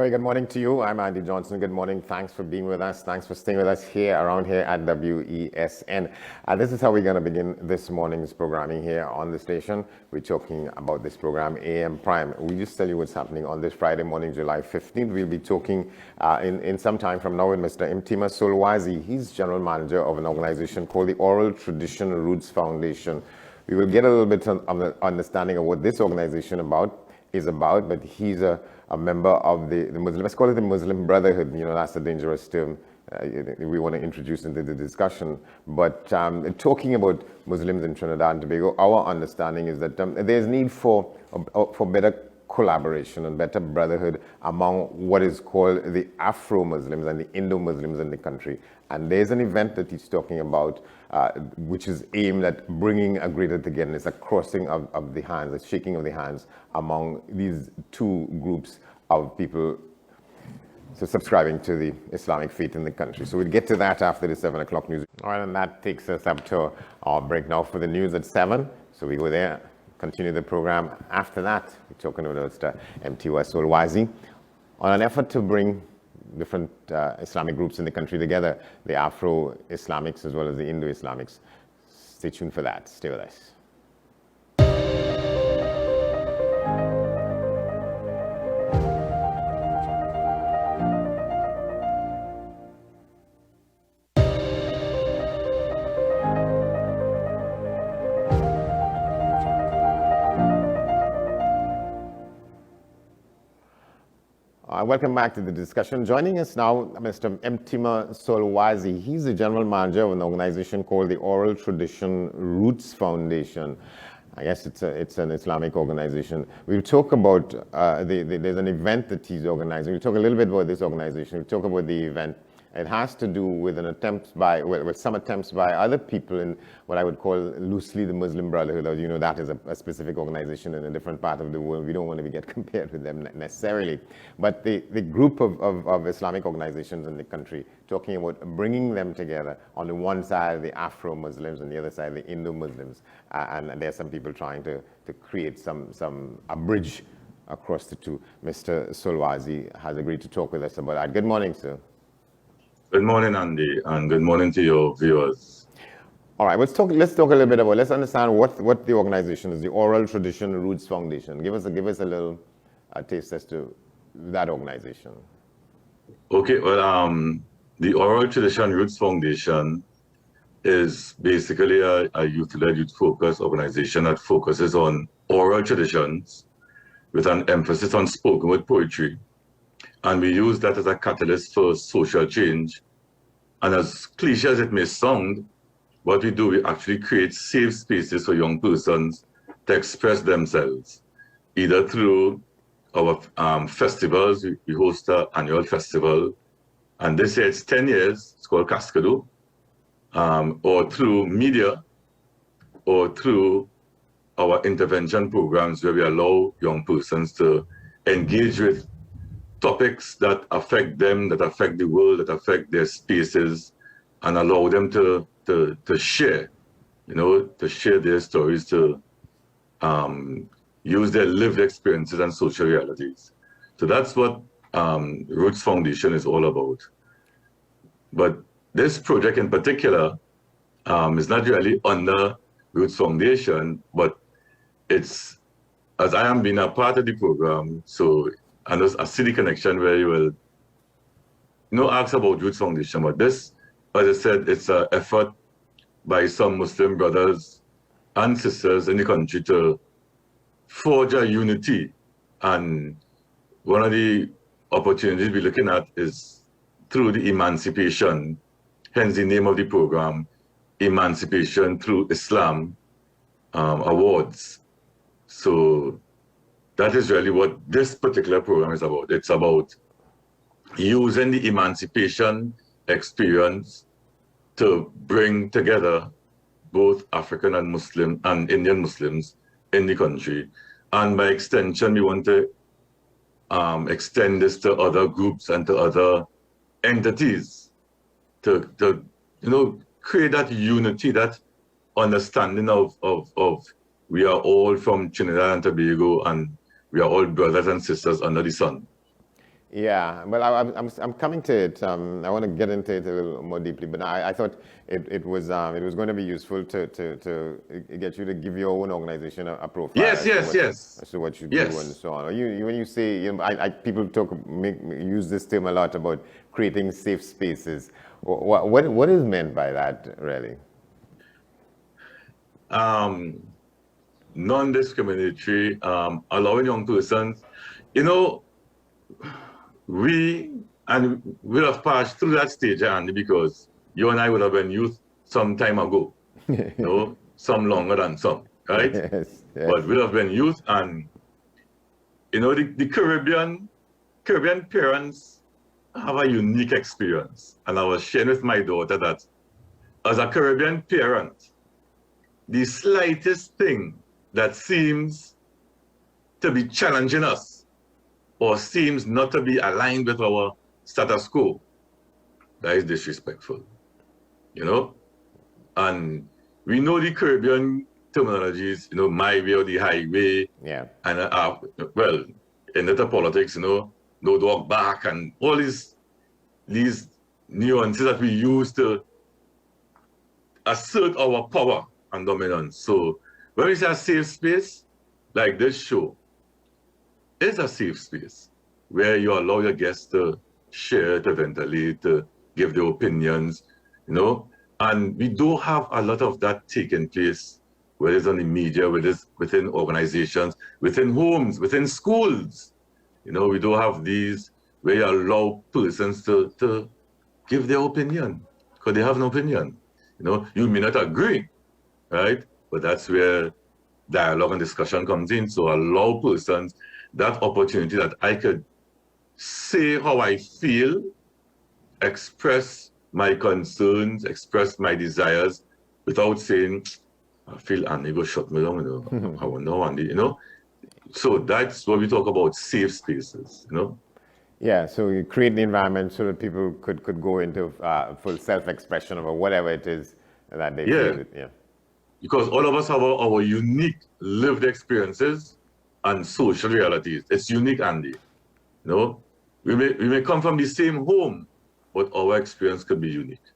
very good morning to you. I'm Andy Johnson. Good morning. Thanks for being with us. Thanks for staying with us around here at WESN. This is how we're going to begin this morning's programming here on the station. We're talking about this program, AM Prime. We just tell you what's happening on this Friday morning, July 15th. We'll be talking in some time from now with Mr. Mtima Solwazi. He's general manager of an organization called the Oral Tradition Roots Foundation. We will get a little bit of an understanding of what this organization is about, but he's a member of the Muslim, let's call it the Muslim Brotherhood. You know, that's a dangerous term we want to introduce into the discussion. But talking about Muslims in Trinidad and Tobago, our understanding is that there's need for better collaboration and better brotherhood among what is called the Afro-Muslims and the Indo-Muslims in the country. And there's an event that he's talking about which is aimed at bringing a greater togetherness, a crossing of the hands, a shaking of the hands among these two groups of people subscribing to the Islamic faith in the country. So we'll get to that after the 7 o'clock news. All right, and that takes us up to our break now for the news at 7. So we go there, continue the program. After that, we're talking about Mr. Mtima Solwazi on an effort to bring different Islamic groups in the country together, the Afro-Islamics as well as the Indo-Islamics. Stay tuned for that. Stay with us. Welcome back to the discussion. Joining us now, Mr. Mtima Solwazi. He's the general manager of an organization called the Oral Tradition Roots Foundation. I guess it's an Islamic organization. We'll talk about, there's an event that he's organizing. We'll talk a little bit about this organization. We'll talk about the event. It has to do with with some attempts by other people in what I would call loosely the Muslim Brotherhood. You know, that is a specific organization in a different part of the world. We don't want to get compared with them necessarily. But the group of Islamic organizations in the country talking about bringing them together. On the one side, the Afro-Muslims, and the other side, the Indo-Muslims. And there's some people trying to create a bridge across the two. Mr. Solwazi has agreed to talk with us about that. Good morning, sir. Good morning, Andy, and good morning to your viewers. All right, let's talk a little bit about, let's understand what the organization is, the Oral Tradition Roots Foundation. Give us a little taste as to that organization. Okay, well, the Oral Tradition Roots Foundation is basically a youth-led, youth-focused organization that focuses on oral traditions with an emphasis on spoken word poetry. And we use that as a catalyst for social change. And as cliche as it may sound, what we do, we actually create safe spaces for young persons to express themselves, either through our festivals. We host an annual festival, and this year it's 10 years, it's called Cascado, or through media, or through our intervention programs where we allow young persons to engage with topics that affect them, that affect the world, that affect their spaces, and allow them to share, to share their stories, to use their lived experiences and social realities. So that's what Roots Foundation is all about. But this project in particular is not really under Roots Foundation, but it's, as I am being a part of the program, so and there's a city connection where you will ask about Roots Foundation, but this, as I said, it's an effort by some Muslim brothers and sisters in the country to forge a unity. And one of the opportunities we're looking at is through the Emancipation, hence the name of the program, Emancipation Through Islam Awards. So that is really what this particular program is about. It's about using the emancipation experience to bring together both African and Muslim and Indian Muslims in the country. And by extension, we want to extend this to other groups and to other entities to create that unity, that understanding of we are all from Trinidad and Tobago, and we are all brothers and sisters under the sun. Yeah, well, I'm coming to it. I want to get into it a little more deeply, but I thought it was going to be useful to get you to give your own organization a profile Yes, yes, yes, as to what you do and yes. so on. When you say, people use this term a lot about creating safe spaces. What is meant by that, really? Um, Non-discriminatory, allowing young persons, you know, we and we have passed through that stage, Andy, because you and I would have been youth some time ago, some longer than some, right? Yes, yes, But we have been youth, and the Caribbean parents have a unique experience. And I was sharing with my daughter that as a Caribbean parent, the slightest thing that seems to be challenging us or seems not to be aligned with our status quo, that is disrespectful, you know? And we know the Caribbean terminologies, my way or the highway, yeah, and well, in the politics, no dog back, and all these nuances that we use to assert our power and dominance. So when we say a safe space, like this show, is a safe space where you allow your guests to share, to ventilate, to give their opinions, And we do have a lot of that taking place, whether it's on the media, whether it's within organizations, within homes, within schools. We do have these where you allow persons to give their opinion, because they have an opinion. You may not agree, right? But that's where dialogue and discussion comes in. So allow persons that opportunity that I could say how I feel, express my concerns, express my desires without saying, I feel Andy go shut me down, I wonder Andy, So that's what we talk about, safe spaces, Yeah, so you create the environment so that people could go into full self-expression or whatever it is that they Yeah, feel. Yeah. because all of us have our unique lived experiences and social realities. It's unique, Andy. We may come from the same home, but our experience could be unique.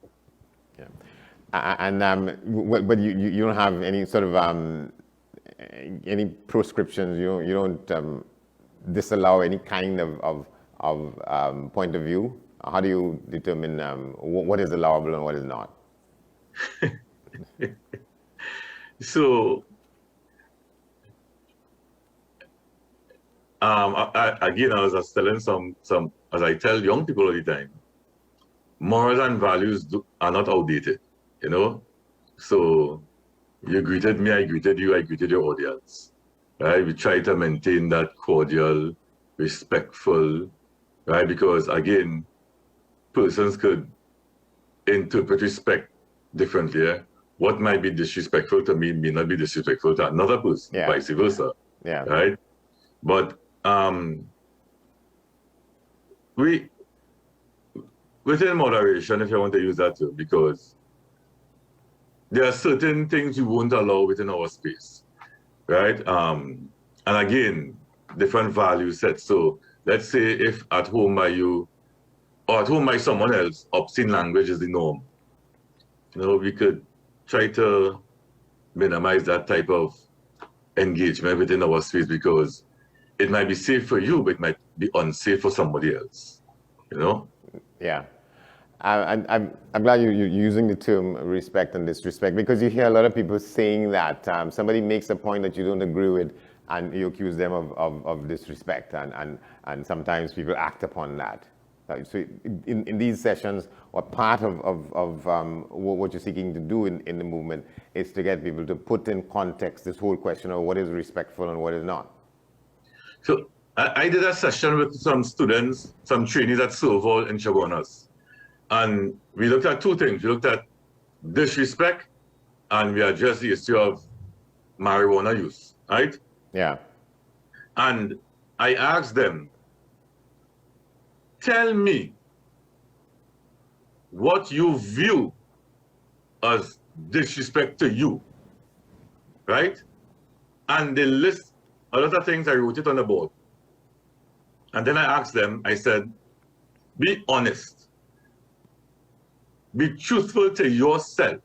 Yeah. And but you don't have any sort of any prescriptions. You don't disallow any kind of point of view. How do you determine what is allowable and what is not? So, again, I was telling as I tell young people all the time, morals and values are not outdated, So, you greeted me, I greeted you, I greeted your audience, right? We try to maintain that cordial, respectful, right? Because again, persons could interpret respect differently. What might be disrespectful to me may not be disrespectful to another person, Yeah. vice versa, Yeah. right? But we within moderation, if you want to use that term, because there are certain things we won't allow within our space, right? And again, different value sets. So let's say if at home by you or at home by someone else, obscene language is the norm. We could try to minimize that type of engagement within our space because it might be safe for you, but it might be unsafe for somebody else. Yeah. I'm glad you're using the term respect and disrespect because you hear a lot of people saying that somebody makes a point that you don't agree with and you accuse them of disrespect and sometimes people act upon that. So in these sessions, or part of what you're seeking to do in the movement is to get people to put in context this whole question of what is respectful and what is not. So I did a session with some students, some trainees at Serval in Chaguanas. And we looked at two things. We looked at disrespect and we addressed the issue of marijuana use, right? Yeah. And I asked them, tell me what you view as disrespect to you, right? And they list a lot of things. I wrote it on the board. And then I asked them, I said, be honest, be truthful to yourself.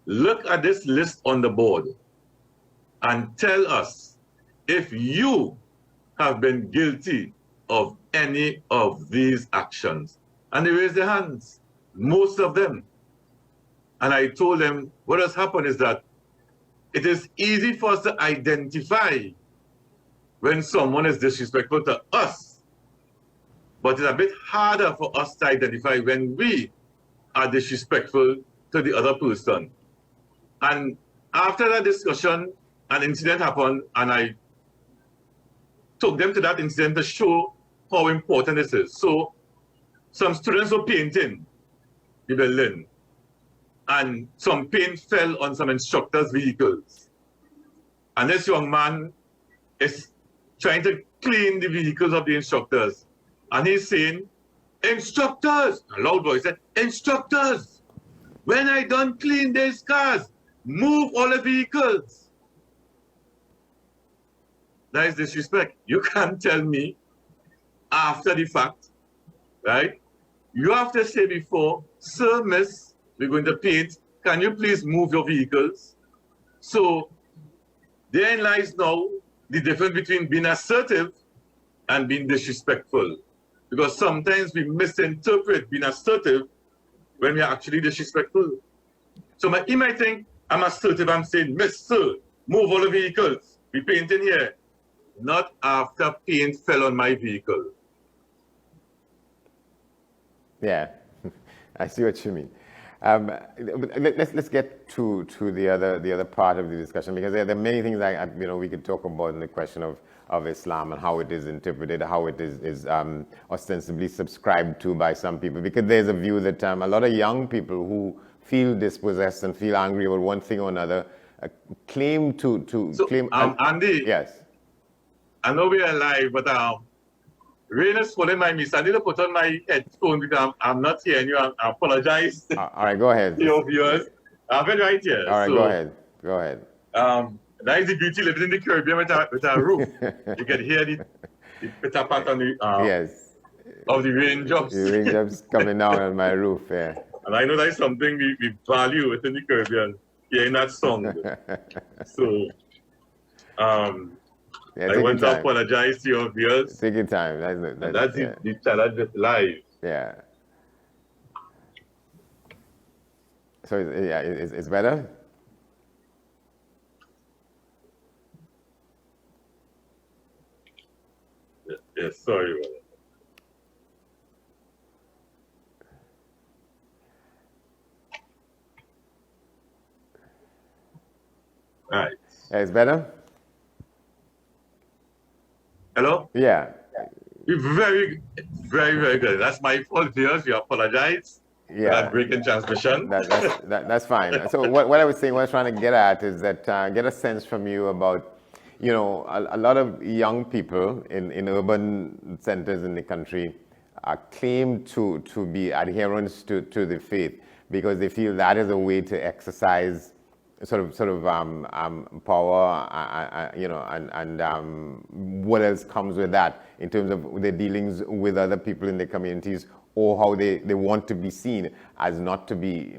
Look at this list on the board and tell us if you have been guilty of any of these actions. And they raised their hands, most of them. And I told them, what has happened is that it is easy for us to identify when someone is disrespectful to us, but it's a bit harder for us to identify when we are disrespectful to the other person. And after that discussion, an incident happened, and I took them to that incident to show how important this is. So some students were painting the building, and some paint fell on some instructors' vehicles. And this young man is trying to clean the vehicles of the instructors. And he's saying, instructors, a loud voice said, instructors, when I done clean these cars, move all the vehicles. That is disrespect. You can't tell me after the fact, right? You have to say before, sir, miss, we're going to paint. Can you please move your vehicles? So therein lies now the difference between being assertive and being disrespectful. Because sometimes we misinterpret being assertive when we are actually disrespectful. So he might think I'm assertive, I'm saying, miss, sir, move all the vehicles. We painting here. Not after paint fell on my vehicle. Yeah, I see what you mean. Let's get to the other part of the discussion, because there are many things we could talk about in the question of Islam and how it is interpreted, how it is ostensibly subscribed to by some people. Because there's a view that a lot of young people who feel dispossessed and feel angry about one thing or another claim to claim. Andy. Yes. I know we are live, but rain is falling my miss. I need to put on my headphone because I'm not hearing you. I apologize. All right, go ahead. To your viewers. I'm right here. All right, so, go ahead. That is the beauty living in the Caribbean with a roof. You can hear the pitter pat on the yes. of the raindrops. The raindrops coming down on my roof, yeah. And I know that's something we value within the Caribbean, hearing that song. So I want to apologize to your viewers. Take your time. That's the challenge with live. Yeah. So it's better? Yes, sorry about that. All right. It's better? Hello? Yeah. Very, very, very good. That's my fault, viewers. We apologize for that break in transmission. That's fine. So what I was saying, what I was trying to get at is that get a sense from you about, a lot of young people in urban centers in the country claim to be adherents to the faith because they feel that is a way to exercise sort of power, and what else comes with that in terms of their dealings with other people in their communities, or how they want to be seen as not to be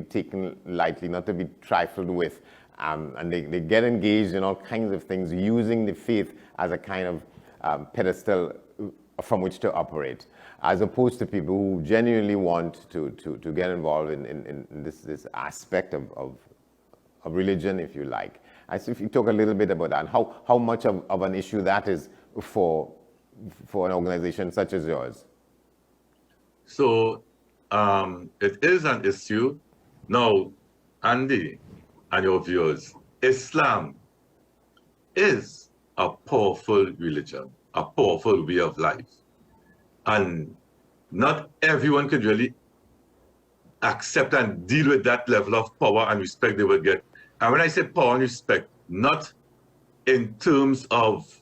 taken lightly, not to be trifled with, and they get engaged in all kinds of things using the faith as a kind of pedestal from which to operate, as opposed to people who genuinely want to get involved in this aspect of religion, if you like. So if you talk a little bit about that, and how much of an issue that is for an organization such as yours. So it is an issue. Now, Andy and your viewers, Islam is a powerful religion, a powerful way of life. And not everyone could really accept and deal with that level of power and respect they will get. And when I say power and respect, not in terms of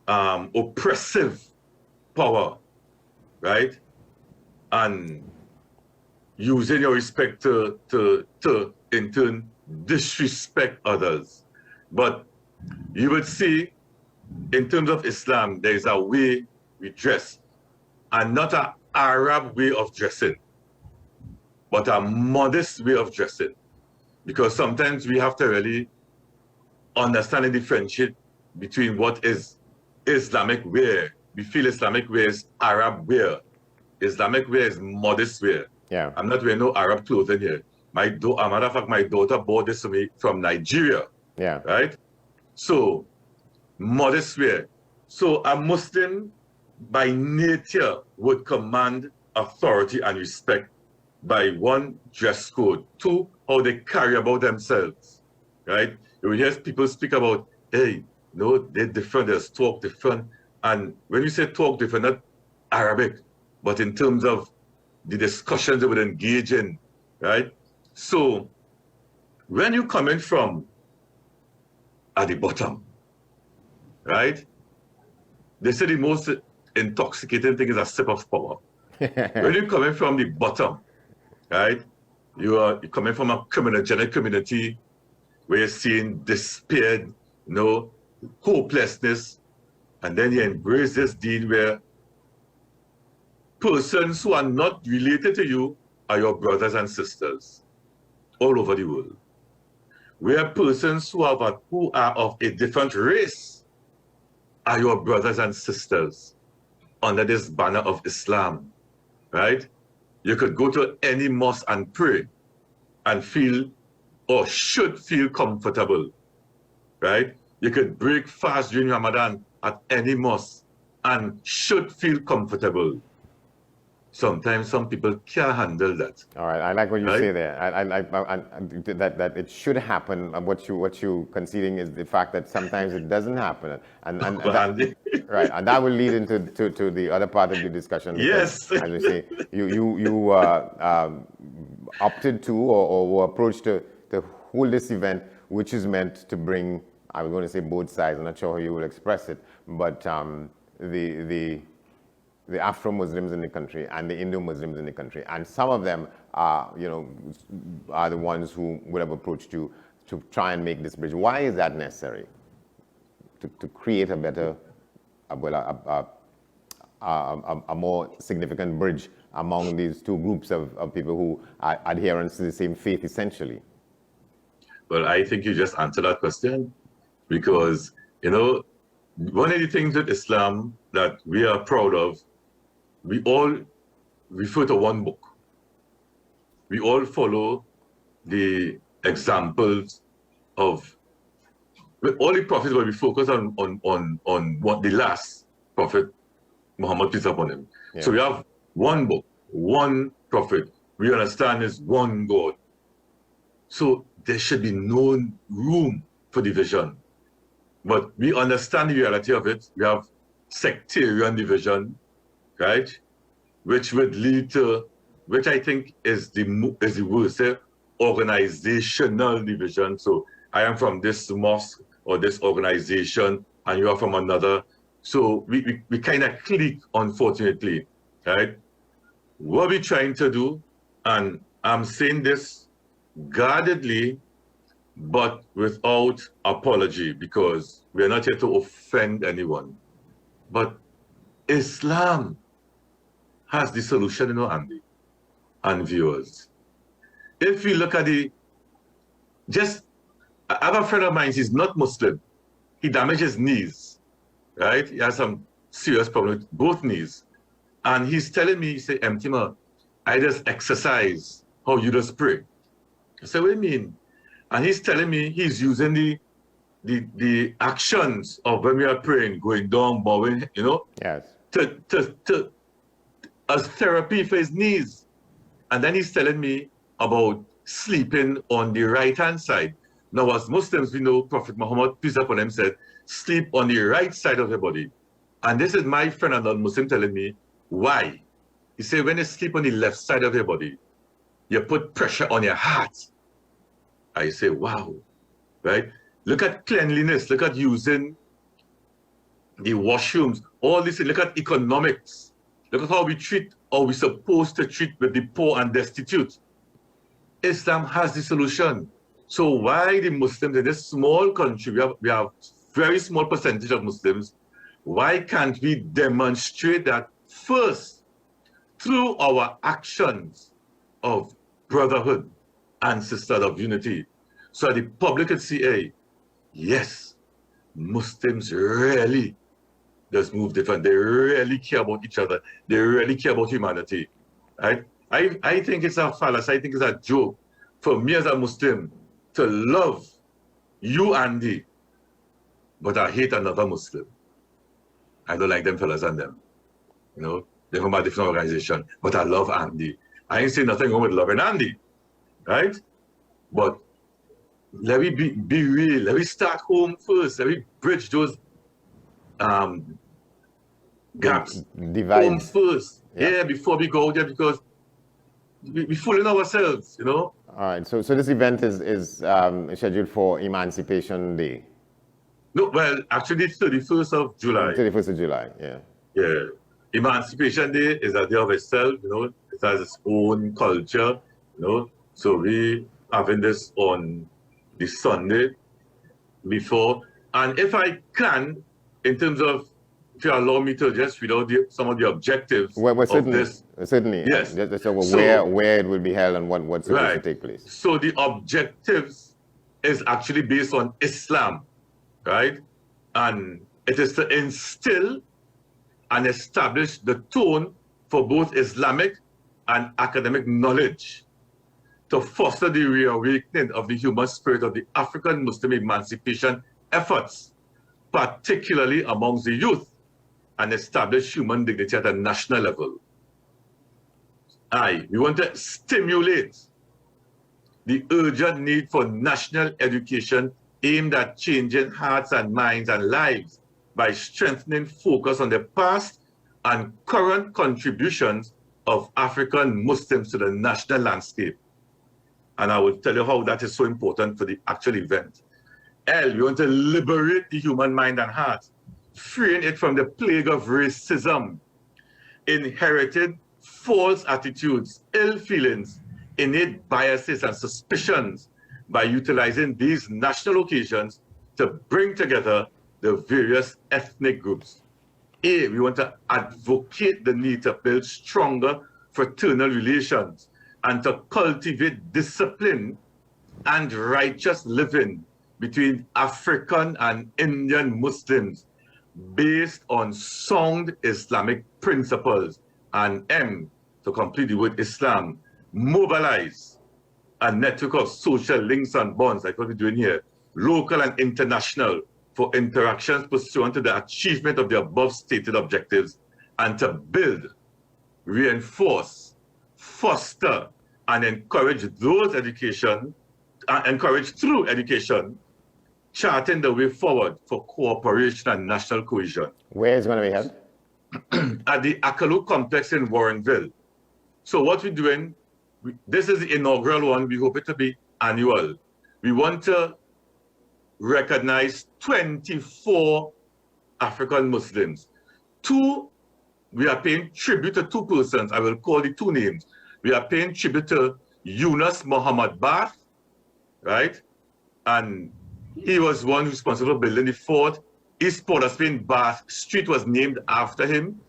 oppressive power, right? And using your respect to in turn disrespect others. But you would see in terms of Islam, there is a way we dress, and not an Arab way of dressing, but a modest way of dressing. Because sometimes we have to really understand and differentiate between what is Islamic wear. We feel Islamic wear is Arab wear. Islamic wear is modest wear. Yeah. I'm not wearing no Arab clothing here. As a matter of fact, my daughter bought this for me from Nigeria. Yeah. Right? So, modest wear. So, a Muslim by nature would command authority and respect by one, dress code, two, how they carry about themselves. Right? You hear people speak about, hey, no, they're different, they talk different. And when you say talk different, not Arabic, but in terms of the discussions they would engage in, right? So when you come in from at the bottom, right? They say the most intoxicating thing is a sip of power. When you come in from the bottom, right? You're coming from a criminogenic community where you're seeing despair, hopelessness, and then you embrace this deal where persons who are not related to you are your brothers and sisters all over the world. Where persons who are of a different race are your brothers and sisters under this banner of Islam, right? You could go to any mosque and pray and feel or should feel comfortable, right? You could break fast during Ramadan at any mosque and should feel comfortable. Sometimes some people can't handle that. All right, I like what you Right? say there. I that it should happen. What you conceding is the fact that sometimes it doesn't happen, and that, right, and that will lead into to the other part of the discussion. Because, Yes. as we say, you opted to or were approached to hold this event, which is meant to bring, I was going to say both sides. I'm not sure how you would express it, but the Afro-Muslims in the country and the Indo-Muslims in the country. And some of them are the ones who would have approached you to try and make this bridge. Why is that necessary? To create a better, a more significant bridge among these two groups of people who are adherents to the same faith, essentially. Well, I think you just answered that question because, one of the things with Islam that we are proud of, we all refer to one book. We all follow the examples of all the prophets, but we focus on what the last prophet, Muhammad, peace upon him. Yeah. So we have one book, one prophet. We understand is one God. So there should be no room for division. But we understand the reality of it. We have sectarian division, right? Which would lead to, which I think is the worst, organizational division. So I am from this mosque or this organization, and you are from another. So we kind of click, unfortunately, right? What we're trying to do, and I'm saying this guardedly, but without apology, because we're not here to offend anyone. But Islam has the solution, Andy and viewers. If we look at I have a friend of mine, he's not Muslim. He damaged his knees, right? He has some serious problem with both knees. And he's telling me, he said, Mtima, I just exercise how you just pray. I said, what do you mean? And he's telling me he's using the actions of when we are praying, going down, bowing, Yes. as therapy for his knees. And then he's telling me about sleeping on the right-hand side. Now, as Muslims, we know Prophet Muhammad, peace upon him, said, sleep on the right side of your body. And this is my friend, a non-Muslim, telling me, why? He said, when you sleep on the left side of your body, you put pressure on your heart. I say, wow, right? Look at cleanliness. Look at using the washrooms. All this, look at economics. Look at how we treat, or we're supposed to treat with the poor and destitute. Islam has the solution. So why the Muslims in this small country, we have very small percentage of Muslims, why can't we demonstrate that first through our actions of brotherhood and sisterhood of unity, so that the public could see, hey, yes, Muslims really does move different. They really care about each other. They really care about humanity, right? I think it's a fallacy. I think it's a joke for me as a Muslim to love you, Andy, but I hate another Muslim. I don't like them fellas and them. You know, they're from a different organization, but I love Andy. I ain't saying nothing wrong with loving Andy, right? But let me be real. Let me start home first. Let me bridge those gaps. Divides. Home first. Yeah, before we go there, because we fooling ourselves, you know. All right. So this event is scheduled for Emancipation Day. No, well, actually, 31st of July. 31st of July. Yeah. Yeah. Emancipation Day is a day of itself, you know. It has its own culture, you know. So we having this on the Sunday before. And if I can, in terms of, if you allow me to just read out some of the objectives Well, of this. Certainly. Yes. So where it will be held and what's supposed to take place. So the objectives is actually based on Islam, right? And it is to instill and establish the tone for both Islamic and academic knowledge, to foster the reawakening of the human spirit of the African Muslim emancipation efforts, particularly amongst the youth, and establish human dignity at a national level. We want to stimulate the urgent need for national education aimed at changing hearts and minds and lives by strengthening focus on the past and current contributions of African Muslims to the national landscape. And I will tell you how that is so important for the actual event. We want to liberate the human mind and heart, freeing it from the plague of racism, inherited false attitudes, ill feelings, innate biases and suspicions, by utilizing these national occasions to bring together the various ethnic groups. We want to advocate the need to build stronger fraternal relations and to cultivate discipline and righteous living between African and Indian Muslims based on sound Islamic principles. And to complete the word Islam, mobilize a network of social links and bonds, like what we're doing here, local and international, for interactions pursuant to the achievement of the above stated objectives, and to build, reinforce, foster, and encourage those encourage through education, charting the way forward for cooperation and national cohesion. Where is it going to be held? At the Akalu complex in Warrenville. So what we're doing, this is the inaugural one. We hope it to be annual. We want to recognize 24 African Muslims. We are paying tribute to two persons. I will call the two names. We are paying tribute to Yunus Muhammad Bath, right? And he was one responsible for building the fort. East Port of Spain, Bath Street was named after him,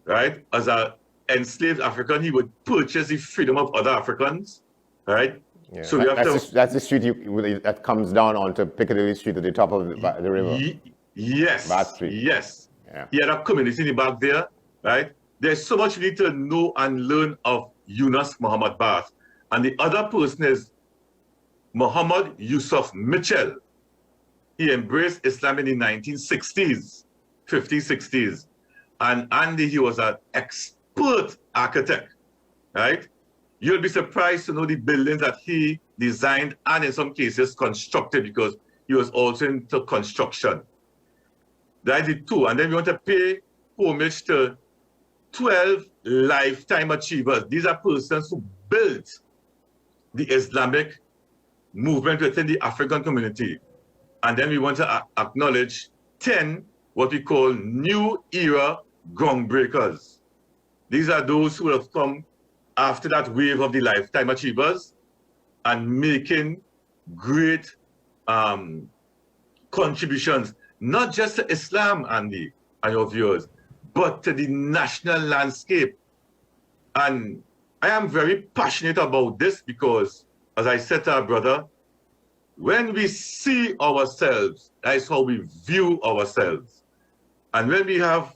right? As an enslaved African, he would purchase the freedom of other Africans, right? Yeah. So that's the street that comes down onto Piccadilly Street at the top of the river. Yes. Bath Street. Yes. Yeah. He had a community in the back there, right? There's so much we need to know and learn of Yunus Muhammad Bath. And the other person is Muhammad Yusuf Mitchell. He embraced Islam in the 1960s, 50s, 60s. And Andy, he was an expert architect, right? You'll be surprised to know the buildings that he designed and in some cases constructed, because he was also into construction. That is the two. And then we want to pay homage to 12 lifetime achievers. These are persons who built the Islamic movement within the African community. And then we want to acknowledge 10 what we call new era groundbreakers. These are those who have come after that wave of the lifetime achievers and making great contributions not just to Islam, Andy, and your viewers, but to the national landscape. And I am very passionate about this because, as I said to our brother, when we see ourselves, that is how we view ourselves. And when we have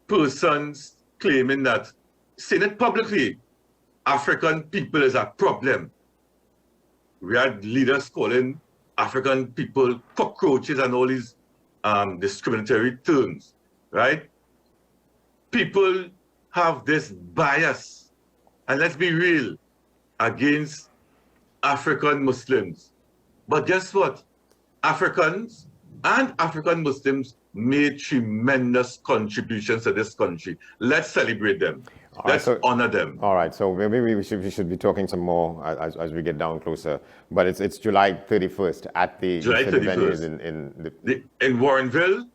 persons claiming that, saying it publicly, African people is a problem. We had leaders calling African people cockroaches and all these discriminatory terms, right? People have this bias, and let's be real, against African Muslims. But guess what? Africans and African Muslims made tremendous contributions to this country. Let's celebrate them. Let's honor them. All right, so maybe we should be talking some more as we get down closer. But it's July 31st at the July 31st. In Warrenville,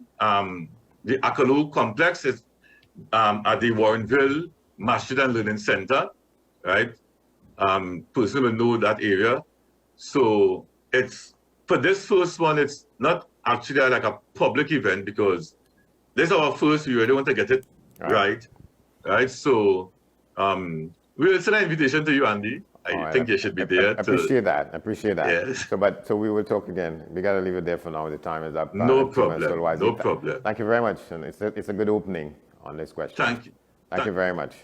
the Akalu complex is at the Warrenville Masjid and Learning Center, right? Person will know that area. So it's, for this first one, it's not actually like a public event because this is our first, we really want to get it right. Right, so we'll send an invitation to you, Andy. I think you should be there. I appreciate that. Yes. So we will talk again. We got to leave it there for now. The time is up. No problem. No problem. Thank you very much. And it's a good opening on this question. Thank you. Thank you very much.